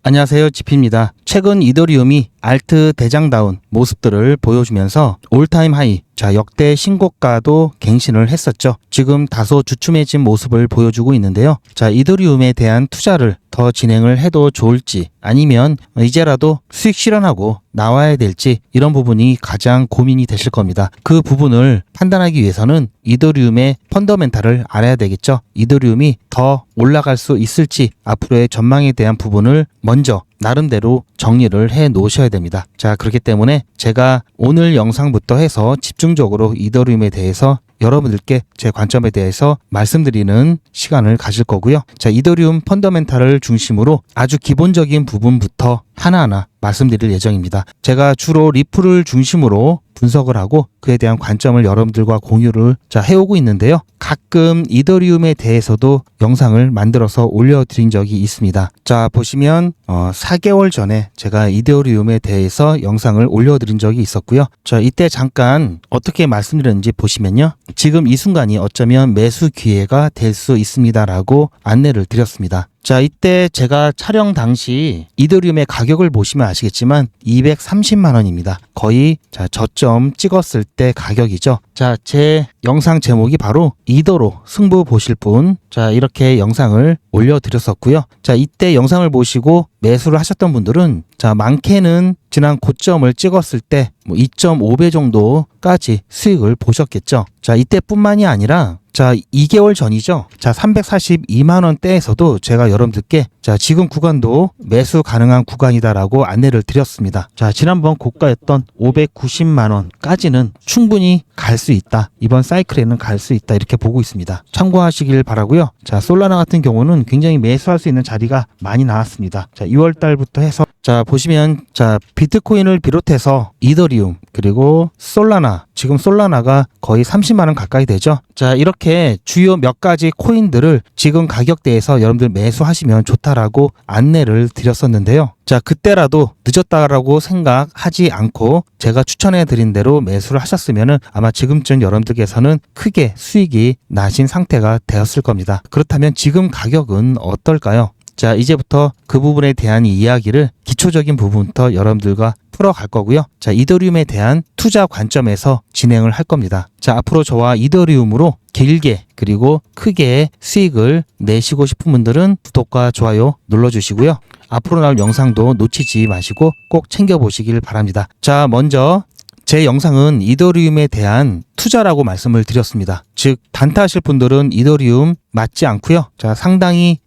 안녕하세요, 지피입니다. 최근 이더리움이 알트 대장다운 모습들을 보여주면서 올타임 하이, 역대 신고가도 갱신을 했었죠. 지금 다소 주춤해진 모습을 보여주고 있는데요. 이더리움에 대한 투자를 더 진행을 해도 좋을지, 아니면 이제라도 수익 실현하고 나와야 될지, 이런 부분이 가장 고민이 되실 겁니다. 그 부분을 판단하기 위해서는 이더리움의 펀더멘탈을 알아야 되겠죠. 이더리움이 더 올라갈 수 있을지, 앞으로의 전망에 대한 부분을 먼저 나름대로 정리를 해 놓으셔야 됩니다. 그렇기 때문에 제가 오늘 영상부터 해서 집중적으로 이더리움에 대해서 여러분들께 제 관점에 대해서 말씀드리는 시간을 가질 거고요. 이더리움 펀더멘탈을 중심으로 아주 기본적인 부분부터 하나하나 말씀드릴 예정입니다. 제가 주로 리플을 중심으로 분석을 하고 그에 대한 관점을 여러분들과 공유를 해오고 있는데요. 가끔 이더리움에 대해서도 영상을 만들어서 올려드린 적이 있습니다. 보시면 4개월 전에 제가 이더리움에 대해서 영상을 올려드린 적이 있었고요. 이때 잠깐 어떻게 말씀드렸는지 보시면요. 지금 이 순간이 어쩌면 매수 기회가 될 수 있습니다라고 안내를 드렸습니다. 이때 제가 촬영 당시 이더리움의 가격을 보시면 아시겠지만 230만 원입니다. 거의 저점 찍었을 때 가격이죠. 제 영상 제목이 바로 이더로 승부 보실 분, 이렇게 영상을 올려드렸었고요. 이때 영상을 보시고 매수를 하셨던 분들은 많게는 지난 고점을 찍었을 때 2.5배 정도까지 수익을 보셨겠죠. 이때뿐만이 아니라 2개월 전이죠. 342만 원대에서도 제가 여러분들께 지금 구간도 매수 가능한 구간이다라고 안내를 드렸습니다. 지난번 고가였던 590만 원까지는 충분히 갈 수 있다. 이번 사이클에는 갈 수 있다. 이렇게 보고 있습니다. 참고하시길 바라고요. 솔라나 같은 경우는 굉장히 매수할 수 있는 자리가 많이 나왔습니다. 2월 달부터 해서 보시면 비트코인을 비롯해서 이더리움, 그리고 솔라나, 지금 솔라나가 거의 30만 원 가까이 되죠. 이렇게 주요 몇 가지 코인들을 지금 가격대에서 여러분들 매수하시면 좋다라고 안내를 드렸었는데요. 그때라도 늦었다라고 생각하지 않고 제가 추천해 드린 대로 매수를 하셨으면 아마 지금쯤 여러분들께서는 크게 수익이 나신 상태가 되었을 겁니다. 그렇다면 지금 가격은 어떨까요? 이제부터 그 부분에 대한 이야기를 기초적인 부분부터 여러분들과 풀어갈 거고요. 이더리움에 대한 투자 관점에서 진행을 할 겁니다. 앞으로 저와 이더리움으로 길게 그리고 크게 수익을 내시고 싶은 분들은 구독과 좋아요 눌러주시고요. 앞으로 나올 영상도 놓치지 마시고 꼭 챙겨보시길 바랍니다. 먼저 제 영상은 이더리움에 대한 투자라고 말씀을 드렸습니다. 즉 단타하실 분들은 이더리움 맞지 않고요. 상당히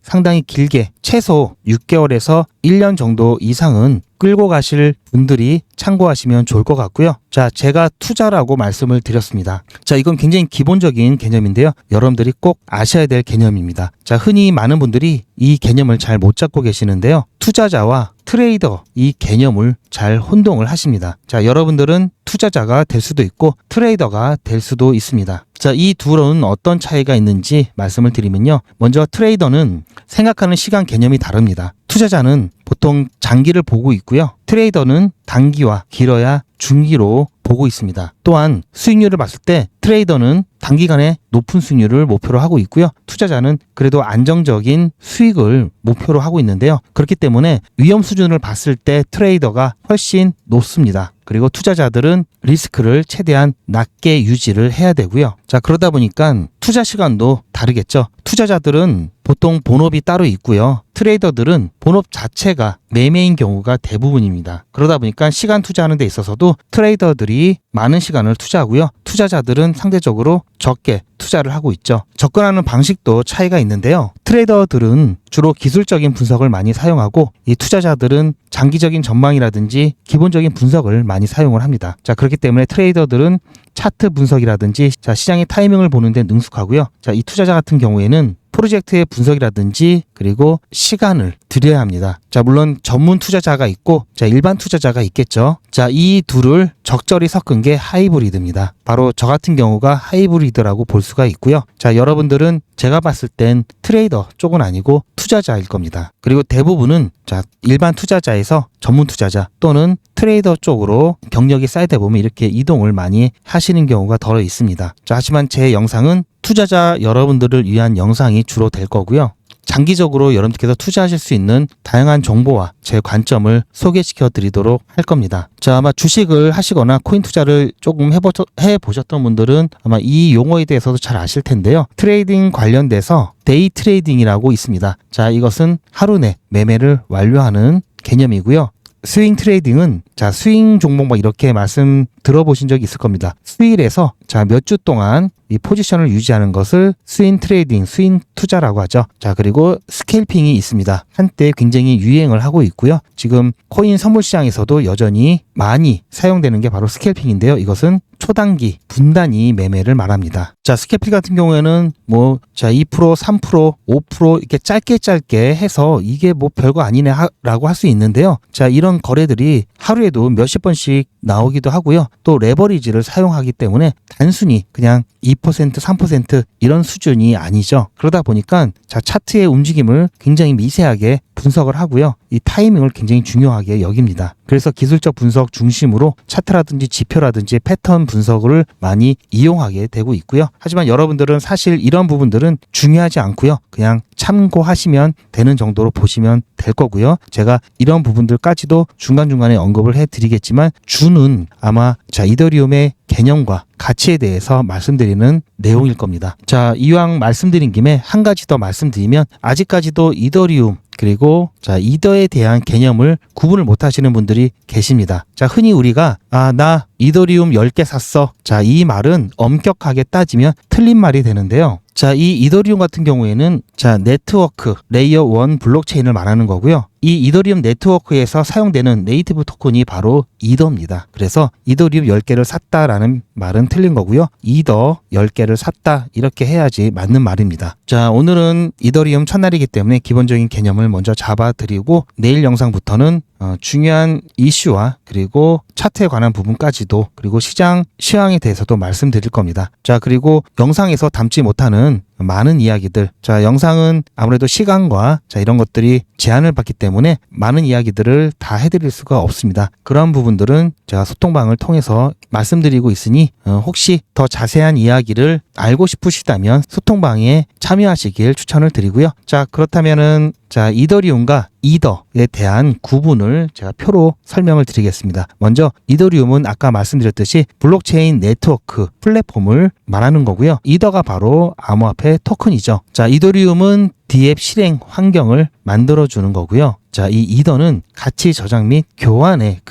길게 최소 6개월에서 1년 정도 이상은 끌고 가실 분들이 참고하시면 좋을 것 같고요. 제가 투자라고 말씀을 드렸습니다. 이건 굉장히 기본적인 개념인데요. 여러분들이 꼭 아셔야 될 개념입니다. 흔히 많은 분들이 이 개념을 잘 못 잡고 계시는데요. 투자자와 트레이더, 이 개념을 잘 혼동을 하십니다. 여러분들은 투자자가 될 수도 있고 트레이더가 될 수도 있습니다. 이 둘은 어떤 차이가 있는지 말씀을 드리면요. 먼저 트레이더는 생각하는 시간 개념이 다릅니다. 투자자는 보통 장기를 보고 있고요. 트레이더는 단기와 길어야 중기로 보고 있습니다. 또한 수익률을 봤을 때 트레이더는 단기간에 높은 수익률을 목표로 하고 있고요. 투자자는 그래도 안정적인 수익을 목표로 하고 있는데요. 그렇기 때문에 위험 수준을 봤을 때 트레이더가 훨씬 높습니다. 그리고 투자자들은 리스크를 최대한 낮게 유지를 해야 되고요. 그러다 보니까 투자 시간도 다르겠죠. 투자자들은 보통 본업이 따로 있고요. 트레이더들은 본업 자체가 매매인 경우가 대부분입니다. 그러다 보니까 시간 투자하는 데 있어서도 트레이더들이 많은 시간을 투자하고요. 투자자들은 상대적으로 적게 투자를 하고 있죠. 접근하는 방식도 차이가 있는데요. 트레이더들은 주로 기술적인 분석을 많이 사용하고 이 투자자들은 장기적인 전망이라든지 기본적인 분석을 많이 사용을 합니다. 그렇기 때문에 트레이더들은 차트 분석이라든지 시장의 타이밍을 보는데 능숙하고요. 이 투자자 같은 경우에는 프로젝트의 분석이라든지 그리고 시간을 들여야 합니다. 물론 전문 투자자가 있고 일반 투자자가 있겠죠. 이 둘을 적절히 섞은 게 하이브리드입니다. 바로 저 같은 경우가 하이브리드라고 볼 수가 있고요. 여러분들은 제가 봤을 땐 트레이더 쪽은 아니고 투자자일 겁니다. 그리고 대부분은 일반 투자자에서 전문 투자자 또는 트레이더 쪽으로 경력이 쌓이다 보면 이렇게 이동을 많이 하시는 경우가 덜어 있습니다. 하지만 제 영상은 투자자 여러분들을 위한 영상이 주로 될 거고요. 장기적으로 여러분들께서 투자하실 수 있는 다양한 정보와 제 관점을 소개시켜 드리도록 할 겁니다. 자, 아마 주식을 하시거나 코인 투자를 조금 해보셨던 분들은 아마 이 용어에 대해서도 잘 아실 텐데요. 트레이딩 관련돼서 데이 트레이딩이라고 있습니다. 자, 이것은 하루 내 매매를 완료하는 개념이고요. 스윙 트레이딩은 자, 스윙 종목 막 이렇게 말씀 들어보신 적이 있을 겁니다. 수일에서 자, 몇 주 동안 이 포지션을 유지하는 것을 스윙 트레이딩, 스윙 투자라고 하죠. 자, 그리고 스캘핑이 있습니다. 한때 굉장히 유행을 하고 있고요. 지금 코인 선물 시장에서도 여전히 많이 사용되는 게 바로 스캘핑인데요. 이것은 초단기 분단위 매매를 말합니다. 자, 스캘핑 같은 경우에는 자, 2%, 3%, 5% 이렇게 짧게 해서 이게 별거 아니네 라고 할 수 있는데요. 자, 이런 거래들이 하루에도 몇십 번씩 나오기도 하고요. 또 레버리지를 사용하기 때문에 단순히 그냥 2%, 3% 이런 수준이 아니죠. 그러다 보니까 자, 차트의 움직임을 굉장히 미세하게 분석을 하고요. 이 타이밍을 굉장히 중요하게 여깁니다. 그래서 기술적 분석 중심으로 차트라든지 지표라든지 패턴 분석을 많이 이용하게 되고 있고요. 하지만 여러분들은 사실 이런 부분들은 중요하지 않고요. 그냥 참고하시면 되는 정도로 보시면 될 거고요. 제가 이런 부분들까지도 중간중간에 언급을 해드리겠지만 주는 아마 자, 이더리움의 개념과 가치에 대해서 말씀드리는 내용일 겁니다. 자, 이왕 말씀드린 김에 한 가지 더 말씀드리면 아직까지도 이더리움 그리고 자, 이더에 대한 개념을 구분을 못 하시는 분들이 계십니다. 자, 흔히 우리가 나 이더리움 10개 샀어. 자, 이 말은 엄격하게 따지면 틀린 말이 되는데요. 자, 이 이더리움 같은 경우에는 자, 네트워크 레이어 1 블록체인을 말하는 거고요. 이 이더리움 네트워크에서 사용되는 네이티브 토큰이 바로 이더입니다. 그래서 이더리움 10개를 샀다라는 말은 틀린 거고요. 이더 10개를 샀다 이렇게 해야지 맞는 말입니다. 자, 오늘은 이더리움 첫날이기 때문에 기본적인 개념을 먼저 잡아드리고 내일 영상부터는 중요한 이슈와 그리고 차트에 관한 부분까지도 그리고 시장 시황에 대해서도 말씀드릴 겁니다. 자, 그리고 영상에서 담지 못하는 많은 이야기들. 자, 영상은 아무래도 시간과 자, 이런 것들이 제한을 받기 때문에 많은 이야기들을 다 해드릴 수가 없습니다. 그런 부분들은 제가 소통방을 통해서 말씀드리고 있으니 혹시 더 자세한 이야기를 알고 싶으시다면 소통방에 참여하시길 추천을 드리고요. 자, 그렇다면은 자, 이더리움과 이더에 대한 구분을 제가 표로 설명을 드리겠습니다. 먼저 이더리움은 아까 말씀드렸듯이 블록체인 네트워크 플랫폼을 말하는 거고요. 이더가 바로 암호화폐 토큰이죠. 자, 이더리움은 DApp 실행 환경을 만들어주는 거고요. 자, 이 이더는 가치 저장 및 교환의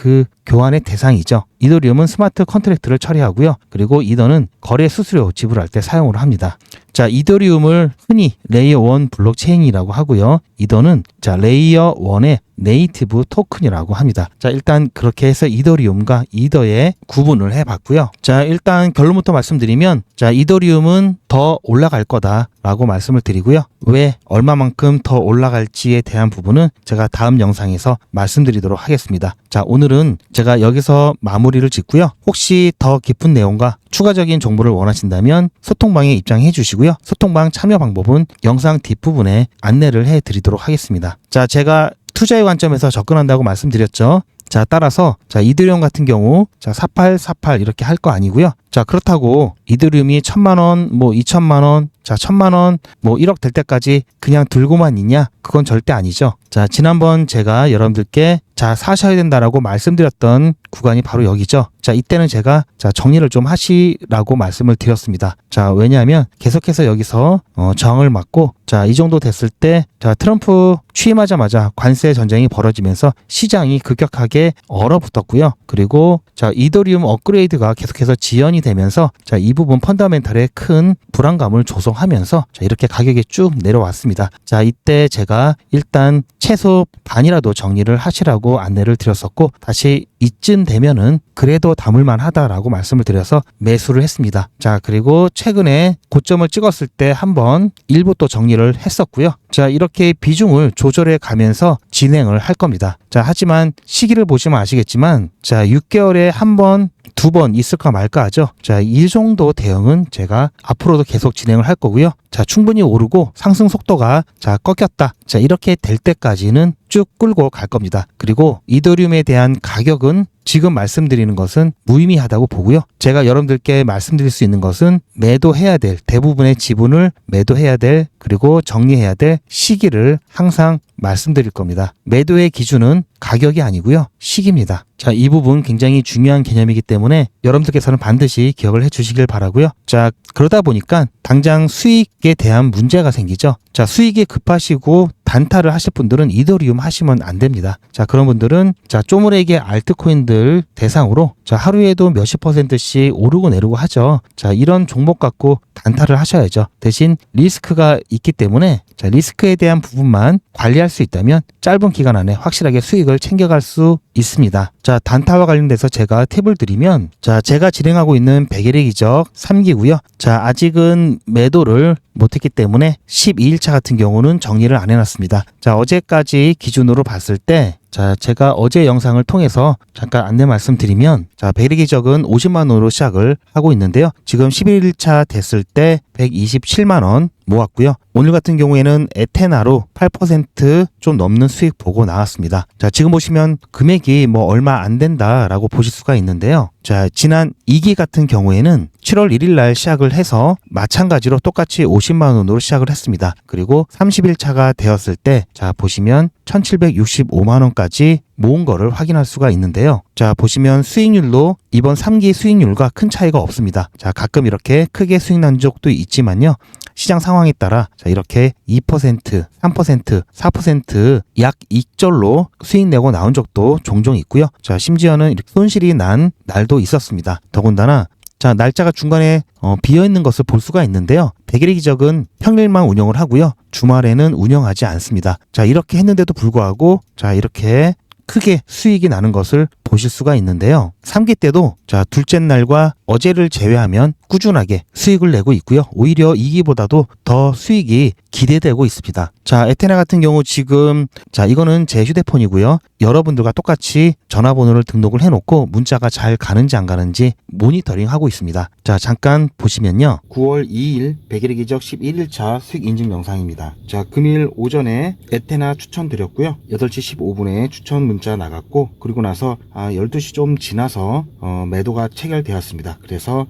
대상이죠. 이더리움은 스마트 컨트랙트를 처리하고요. 그리고 이더는 거래 수수료 지불할 때 사용을 합니다. 자, 이더리움을 흔히 레이어 1 블록체인이라고 하고요. 이더는 자, 레이어 1의 네이티브 토큰이라고 합니다. 자, 일단 그렇게 해서 이더리움과 이더의 구분을 해봤고요. 자, 일단 결론부터 말씀드리면 자, 이더리움은 더 올라갈 거다라고 말씀을 드리고요. 왜 얼마만큼 더 올라갈지에 대한 부분은 제가 다음 영상에서 말씀드리도록 하겠습니다. 자, 오늘은 제가 여기서 마무리를 짓고요. 혹시 더 깊은 내용과 추가적인 정보를 원하신다면 소통방에 입장해 주시고요. 소통방 참여 방법은 영상 뒷부분에 안내를 해 드리도록 하겠습니다. 자, 제가 투자의 관점에서 접근한다고 말씀드렸죠. 자, 따라서 자, 이더리움 같은 경우 자, 4848 이렇게 할 거 아니고요. 자, 그렇다고 이더리움이 1000만원, 2000만원, 자, 1000만원, 1억 될 때까지 그냥 들고만 있냐? 그건 절대 아니죠. 자, 지난번 제가 여러분들께 자, 사셔야 된다라고 말씀드렸던 구간이 바로 여기죠. 자, 이때는 제가 자, 정리를 좀 하시라고 말씀을 드렸습니다. 자, 왜냐하면 계속해서 여기서 저항을 맞고 자, 이 정도 됐을 때 자, 트럼프 취임하자마자 관세 전쟁이 벌어지면서 시장이 급격하게 얼어붙었고요. 그리고 자, 이더리움 업그레이드가 계속해서 지연이 되면서 자, 이 부분 펀더멘털에 큰 불안감을 조성하면서 자, 이렇게 가격이 쭉 내려왔습니다. 자, 이때 제가 일단 최소 반이라도 정리를 하시라고 안내를 드렸었고 다시 이쯤 되면은 그래도 담을만 하다라고 말씀을 드려서 매수를 했습니다. 자, 그리고 최근에 고점을 찍었을 때 한번 일부 또 정리를 했었고요. 자, 이렇게 비중을 조절해 가면서 진행을 할 겁니다. 자, 하지만 시기를 보시면 아시겠지만 자, 6개월에 한 번, 2번 있을까 말까 하죠. 자, 이 정도 대응은 제가 앞으로도 계속 진행을 할 거고요. 자, 충분히 오르고 상승 속도가 자, 꺾였다. 자, 이렇게 될 때까지는 쭉 끌고 갈 겁니다. 그리고 이더리움에 대한 가격은 지금 말씀드리는 것은 무의미하다고 보고요. 제가 여러분들께 말씀드릴 수 있는 것은 매도해야 될 대부분의 지분을 매도해야 될 그리고 정리해야 될 시기를 항상 말씀드릴 겁니다. 매도의 기준은 가격이 아니고요. 시기입니다. 자, 이 부분 굉장히 중요한 개념이기 때문에 여러분들께서는 반드시 기억을 해 주시길 바라고요. 자, 그러다 보니까 당장 수익에 대한 문제가 생기죠. 자, 수익이 급하시고 단타를 하실 분들은 이더리움 하시면 안 됩니다. 자, 그런 분들은 자, 쪼무레기의 알트코인들 대상으로 자, 하루에도 몇십 %씩 오르고 내리고 하죠. 자, 이런 종목 갖고 단타를 하셔야죠. 대신 리스크가 있기 때문에 자, 리스크에 대한 부분만 관리할 수 있다면 짧은 기간 안에 확실하게 수익을 챙겨갈 수 있습니다. 자, 단타와 관련돼서 제가 팁을 드리면 자, 제가 진행하고 있는 백일의 기적 3기고요. 자, 아직은 매도를 못했기 때문에 12일차 같은 경우는 정리를 안 해놨습니다. 자, 어제까지 기준으로 봤을 때 자, 제가 어제 영상을 통해서 잠깐 안내 말씀드리면 자, 백일의 기적은 50만 원으로 시작을 하고 있는데요. 지금 11일차 됐을 때 127만 원 모았고요. 오늘 같은 경우에는 에테나로 8% 넘는 수익 보고 나왔습니다. 자, 지금 보시면 금액이 뭐 얼마 안 된다라고 보실 수가 있는데요. 자, 지난 2기 같은 경우에는 7월 1일 날 시작을 해서 마찬가지로 똑같이 50만 원으로 시작을 했습니다. 그리고 30일차가 되었을 때 자, 보시면 1765만 원까지 모은 거를 확인할 수가 있는데요. 자, 보시면 수익률도 이번 3기 수익률과 큰 차이가 없습니다. 자, 가끔 이렇게 크게 수익 난 적도 있지만요. 시장 상황에 따라 자, 이렇게 2%, 3%, 4% 약 익절로 수익 내고 나온 적도 종종 있고요. 자, 심지어는 이렇게 손실이 난 날도 있었습니다. 더군다나 자, 날짜가 중간에 비어있는 것을 볼 수가 있는데요. 백일의 기적은 평일만 운영을 하고요. 주말에는 운영하지 않습니다. 자, 이렇게 했는데도 불구하고 자, 이렇게 크게 수익이 나는 것을 보실 수가 있는데요. 3기 때도 자, 둘째 날과 어제를 제외하면 꾸준하게 수익을 내고 있고요. 오히려 2기보다도 더 수익이 기대되고 있습니다. 자, 에테나 같은 경우 지금 자, 이거는 제 휴대폰이고요. 여러분들과 똑같이 전화번호를 등록을 해놓고 문자가 잘 가는지 안 가는지 모니터링 하고 있습니다. 자, 잠깐 보시면요. 9월 2일 백일의 기적 11일차 수익 인증 영상입니다. 자, 금일 오전에 에테나 추천드렸고요. 8시 15분에 추천 문자 나갔고 그리고 나서 12시 좀 지나서 매도가 체결되었습니다. 그래서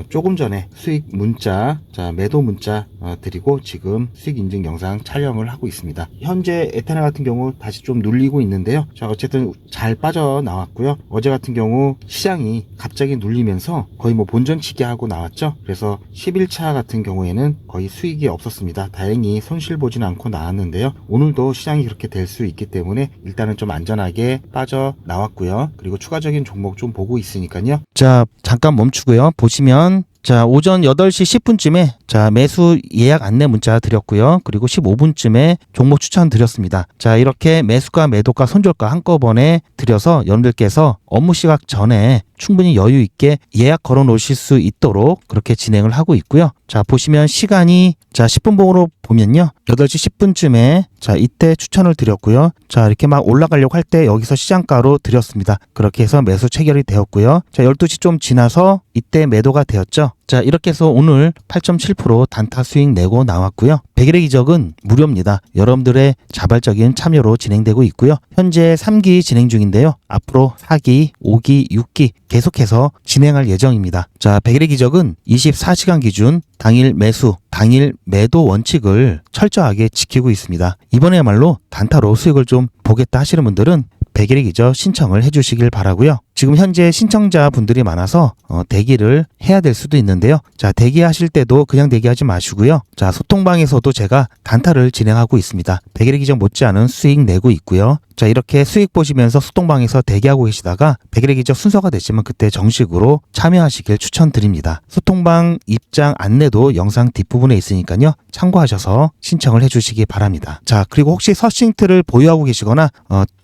조금 전에 수익 문자, 자, 매도 문자 드리고 지금 수익 인증 영상 촬영을 하고 있습니다. 현재 에테나 같은 경우 다시 좀 눌리고 있는데요. 자, 어쨌든 잘 빠져나왔고요. 어제 같은 경우 시장이 갑자기 눌리면서 거의 뭐 본전치기 하고 나왔죠. 그래서 11차 같은 경우에는 거의 수익이 없었습니다. 다행히 손실 보진 않고 나왔는데요. 오늘도 시장이 그렇게 될 수 있기 때문에 일단은 좀 안전하게 빠져나왔고요. 그리고 추가적인 종목 좀 보고 있으니까요. 자, 잠깐 멈추고요. 보시면 자, 오전 8시 10분쯤에 자, 매수 예약 안내 문자 드렸고요. 그리고 15분쯤에 종목 추천 드렸습니다. 자, 이렇게 매수가 매도가 손절가 한꺼번에 드려서 여러분들께서 업무 시각 전에 충분히 여유 있게 예약 걸어 놓으실 수 있도록 그렇게 진행을 하고 있고요. 자, 보시면 시간이 자, 10분 봉으로 보면요. 8시 10분쯤에 자, 이때 추천을 드렸고요. 자, 이렇게 막 올라가려고 할 때 여기서 시장가로 드렸습니다. 그렇게 해서 매수 체결이 되었고요. 자, 12시 좀 지나서 이때 매도가 되었죠. 자, 이렇게 해서 오늘 8.7% 단타 수익 내고 나왔고요. 백일의 기적은 무료입니다. 여러분들의 자발적인 참여로 진행되고 있고요. 현재 3기 진행 중인데요. 앞으로 4기, 5기, 6기 계속해서 진행할 예정입니다. 자, 백일의 기적은 24시간 기준 당일 매수, 당일 매도 원칙을 철저하게 지키고 있습니다. 이번에야말로 단타로 수익을 좀 보겠다 하시는 분들은 백일의 기적 신청을 해주시길 바라고요. 지금 현재 신청자 분들이 많아서 대기를 해야 될 수도 있는데요. 자, 대기하실 때도 그냥 대기하지 마시고요. 자, 소통방에서도 제가 단타를 진행하고 있습니다. 백일의 기적 못지않은 수익 내고 있고요. 자, 이렇게 수익 보시면서 소통방에서 대기하고 계시다가 백일의 기적 순서가 되시면 그때 정식으로 참여하시길 추천드립니다. 소통방 입장 안내도 영상 뒷부분에 있으니까요. 참고하셔서 신청을 해주시기 바랍니다. 자, 그리고 혹시 서싱트를 보유하고 계시거나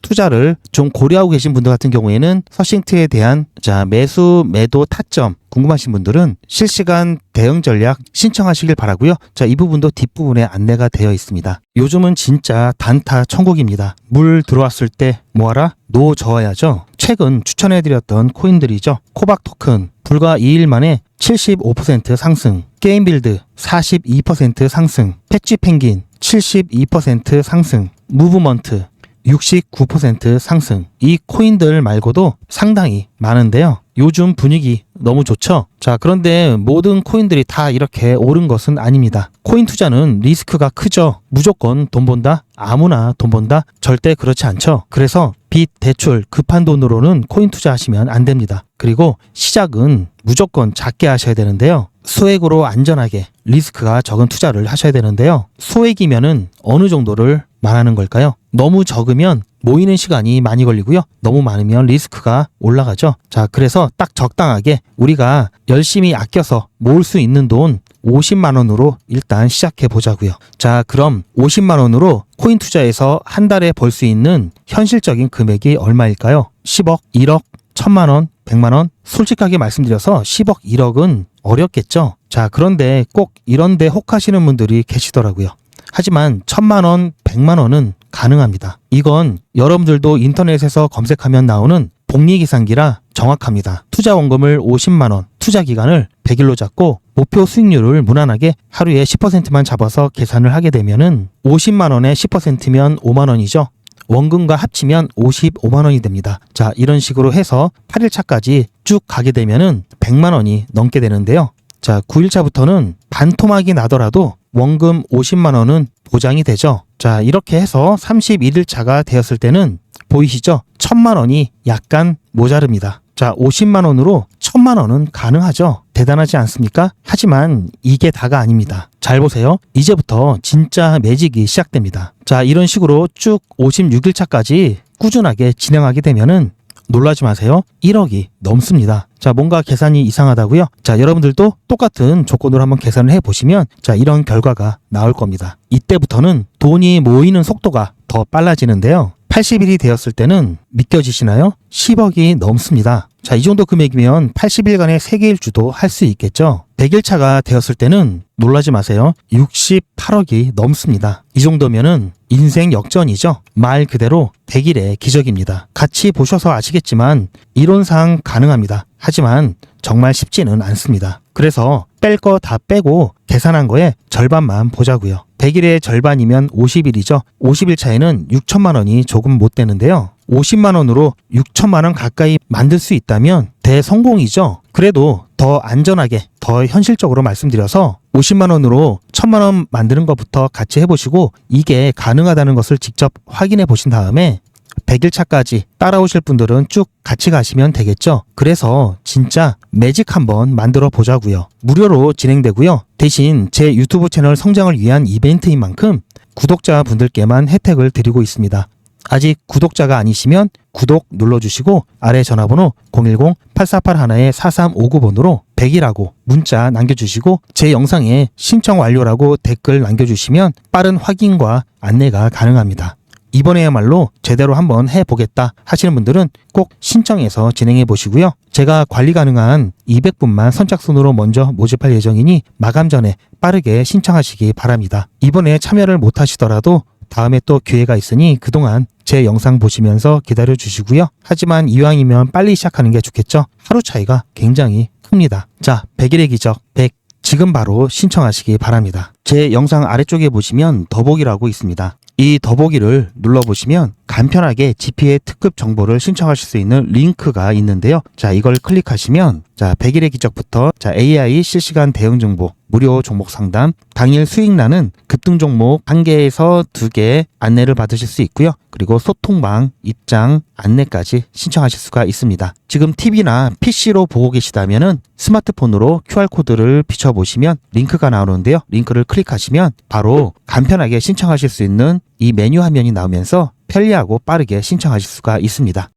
투자를 좀 고려하고 계신 분들 같은 경우에는 서싱트에 대한 자, 매수, 매도 타점 궁금하신 분들은 실시간 대응 전략 신청하시길 바라고요. 자, 이 부분도 뒷부분에 안내가 되어 있습니다. 요즘은 진짜 단타 천국입니다. 물 들어왔을 때 뭐하라? 노 저어야죠. 최근 추천해드렸던 코인들이죠. 코박 토큰 불과 2일 만에 75% 상승, 게임빌드 42% 상승, 패치 펭귄 72% 상승, 무브먼트 69% 상승. 이 코인들 말고도 상당히 많은데요. 요즘 분위기 너무 좋죠? 자, 그런데 모든 코인들이 다 이렇게 오른 것은 아닙니다. 코인 투자는 리스크가 크죠. 무조건 돈 번다? 아무나 돈 번다? 절대 그렇지 않죠. 그래서 빚, 대출, 급한 돈으로는 코인 투자하시면 안 됩니다. 그리고 시작은 무조건 작게 하셔야 되는데요. 소액으로 안전하게 리스크가 적은 투자를 하셔야 되는데요. 소액이면은 어느 정도를 말하는 걸까요? 너무 적으면 모이는 시간이 많이 걸리고요. 너무 많으면 리스크가 올라가죠. 자, 그래서 딱 적당하게 우리가 열심히 아껴서 모을 수 있는 돈 50만 원으로 일단 시작해 보자고요. 자, 그럼 50만 원으로 코인 투자에서 한 달에 벌 수 있는 현실적인 금액이 얼마일까요? 10억, 1억, 1000만 원, 100만 원? 솔직하게 말씀드려서 10억, 1억은 어렵겠죠. 자, 그런데 꼭 이런데 혹하시는 분들이 계시더라고요. 하지만 1000만 원, 100만 원은 가능합니다. 이건 여러분들도 인터넷에서 검색하면 나오는 복리계산기라 정확합니다. 투자 원금을 50만 원, 투자 기간을 100일로 잡고 목표 수익률을 무난하게 하루에 10%만 잡아서 계산을 하게 되면은 50만 원에 10%면 5만 원이죠. 원금과 합치면 55만 원이 됩니다. 자, 이런 식으로 해서 8일차까지 쭉 가게 되면은 100만 원이 넘게 되는데요. 자, 9일차부터는 반토막이 나더라도 원금 50만 원은 보장이 되죠. 자, 이렇게 해서 31일차가 되었을 때는 보이시죠? 1000만 원이 약간 모자릅니다. 자, 50만 원으로 1000만 원은 가능하죠. 대단하지 않습니까? 하지만 이게 다가 아닙니다. 잘 보세요. 이제부터 진짜 매직이 시작됩니다. 자, 이런 식으로 쭉 56일차까지 꾸준하게 진행하게 되면은 놀라지 마세요. 1억이 넘습니다. 자, 뭔가 계산이 이상하다고요? 자, 여러분들도 똑같은 조건으로 한번 계산을 해보시면 자, 이런 결과가 나올 겁니다. 이때부터는 돈이 모이는 속도가 더 빨라지는데요. 80일이 되었을 때는 믿겨지시나요? 10억이 넘습니다. 자, 이 정도 금액이면 80일간의 세계일주도 할 수 있겠죠. 100일차가 되었을 때는 놀라지 마세요. 68억이 넘습니다. 이 정도면은 인생 역전이죠. 말 그대로 100일의 기적입니다. 같이 보셔서 아시겠지만 이론상 가능합니다. 하지만 정말 쉽지는 않습니다. 그래서 뺄 거 다 빼고 계산한 거에 절반만 보자고요. 100일의 절반이면 50일이죠. 50일 차에는 6천만 원이 조금 못 되는데요. 50만 원으로 6천만 원 가까이 만들 수 있다면 대성공이죠. 그래도 더 안전하게, 더 현실적으로 말씀드려서 50만 원으로 1000만 원 만드는 것부터 같이 해보시고 이게 가능하다는 것을 직접 확인해 보신 다음에 100일 차까지 따라오실 분들은 쭉 같이 가시면 되겠죠. 그래서 진짜 매직 한번 만들어 보자고요. 무료로 진행되고요. 대신 제 유튜브 채널 성장을 위한 이벤트인 만큼 구독자분들께만 혜택을 드리고 있습니다. 아직 구독자가 아니시면 구독 눌러주시고 아래 전화번호 010-8481-4359번으로 100이라고 문자 남겨주시고 제 영상에 신청 완료라고 댓글 남겨주시면 빠른 확인과 안내가 가능합니다. 이번에야말로 제대로 한번 해보겠다 하시는 분들은 꼭 신청해서 진행해 보시고요. 제가 관리 가능한 200분만 선착순으로 먼저 모집할 예정이니 마감 전에 빠르게 신청하시기 바랍니다. 이번에 참여를 못 하시더라도 다음에 또 기회가 있으니 그동안 제 영상 보시면서 기다려 주시고요. 하지만 이왕이면 빨리 시작하는 게 좋겠죠. 하루 차이가 굉장히 큽니다. 자, 100일의 기적 100 지금 바로 신청하시기 바랍니다. 제 영상 아래쪽에 보시면 더보기라고 있습니다. 이 더보기를 눌러보시면 간편하게 GP의 특급 정보를 신청하실 수 있는 링크가 있는데요. 자, 이걸 클릭하시면 자, 100일의 기적부터 자, AI 실시간 대응 정보, 무료 종목 상담, 당일 수익나는 급등 종목 1개에서 2개 안내를 받으실 수 있고요. 그리고 소통방, 입장, 안내까지 신청하실 수가 있습니다. 지금 TV나 PC로 보고 계시다면은 스마트폰으로 QR코드를 비춰보시면 링크가 나오는데요. 링크를 클릭하시면 바로 간편하게 신청하실 수 있는 이 메뉴 화면이 나오면서 편리하고 빠르게 신청하실 수가 있습니다.